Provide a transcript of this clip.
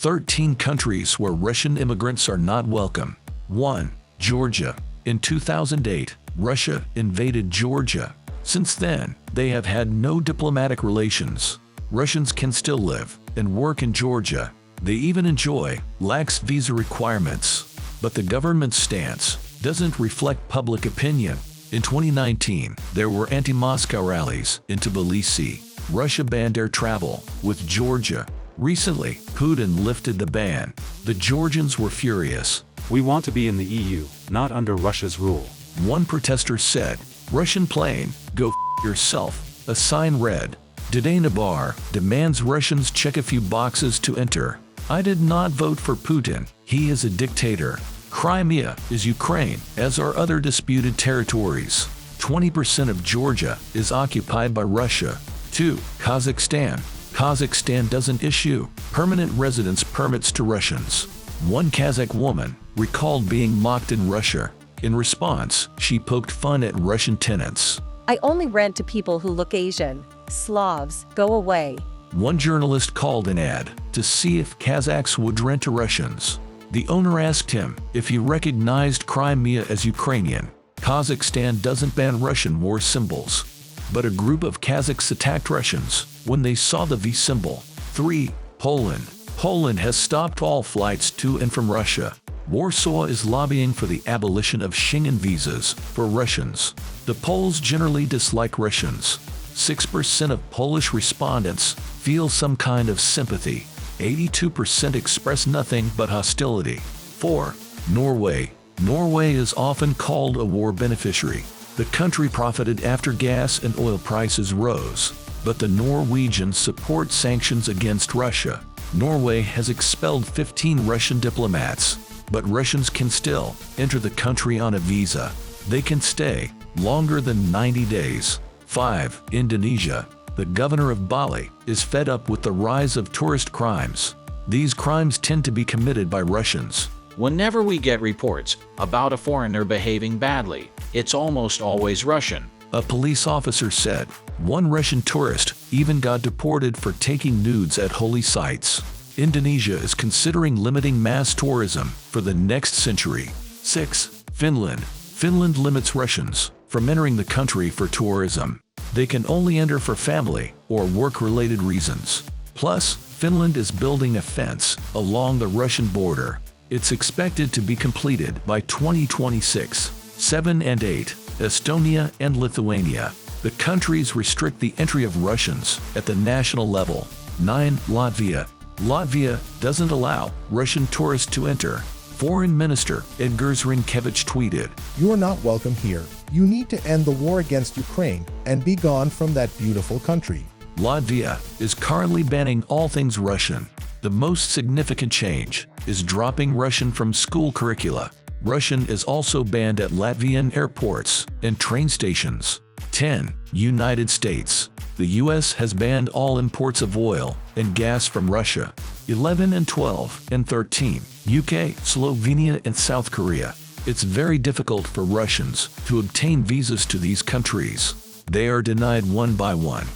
13 countries where Russian immigrants are not welcome. 1. Georgia. In 2008, Russia invaded Georgia. Since then, they have had no diplomatic relations. Russians can still live and work in Georgia. They even enjoy lax visa requirements. But the government's stance doesn't reflect public opinion. In 2019, there were anti-Moscow rallies in Tbilisi. Russia banned air travel with Georgia. Recently, Putin lifted the ban. The Georgians were furious. We want to be in the EU, not under Russia's rule. One protester said, "Russian plane, go f yourself." A sign read, "Didena bar demands Russians check a few boxes to enter. I did not vote for Putin. He is a dictator." Crimea is Ukraine, as are other disputed territories. 20% of Georgia is occupied by Russia. 2. Kazakhstan. Kazakhstan doesn't issue permanent residence permits to Russians. One Kazakh woman recalled being mocked in Russia. In response, she poked fun at Russian tenants. "I only rent to people who look Asian. Slavs, go away." One journalist called an ad to see if Kazakhs would rent to Russians. The owner asked him if he recognized Crimea as Ukrainian. Kazakhstan doesn't ban Russian war symbols. But a group of Kazakhs attacked Russians when they saw the V symbol. 3. Poland. Poland has stopped all flights to and from Russia. Warsaw is lobbying for the abolition of Schengen visas for Russians. The Poles generally dislike Russians. 6% of Polish respondents feel some kind of sympathy. 82% express nothing but hostility. 4. Norway. Norway is often called a war beneficiary. The country profited after gas and oil prices rose, but the Norwegians support sanctions against Russia. Norway has expelled 15 Russian diplomats, but Russians can still enter the country on a visa. They can stay longer than 90 days. 5. Indonesia. The governor of Bali is fed up with the rise of tourist crimes. These crimes tend to be committed by Russians. Whenever we get reports about a foreigner behaving badly, it's almost always Russian. A police officer said one Russian tourist even got deported for taking nudes at holy sites. Indonesia is considering limiting mass tourism for the next century. 6. Finland. Finland limits Russians from entering the country for tourism. They can only enter for family or work-related reasons. Plus, Finland is building a fence along the Russian border. It's expected to be completed by 2026. 7 and 8. Estonia and Lithuania. The countries restrict the entry of Russians at the national level. 9. Latvia. Latvia doesn't allow Russian tourists to enter. Foreign Minister Edgars Rinkēvičs tweeted, "You are not welcome here. You need to end the war against Ukraine and be gone from that beautiful country." Latvia is currently banning all things Russian. The most significant change is dropping Russian from school curricula. Russian is also banned at Latvian airports and train stations. 10. United States. The U.S. has banned all imports of oil and gas from Russia. 11 and 12 and 13. UK, Slovenia and South Korea. It's very difficult for Russians to obtain visas to these countries. They are denied one by one.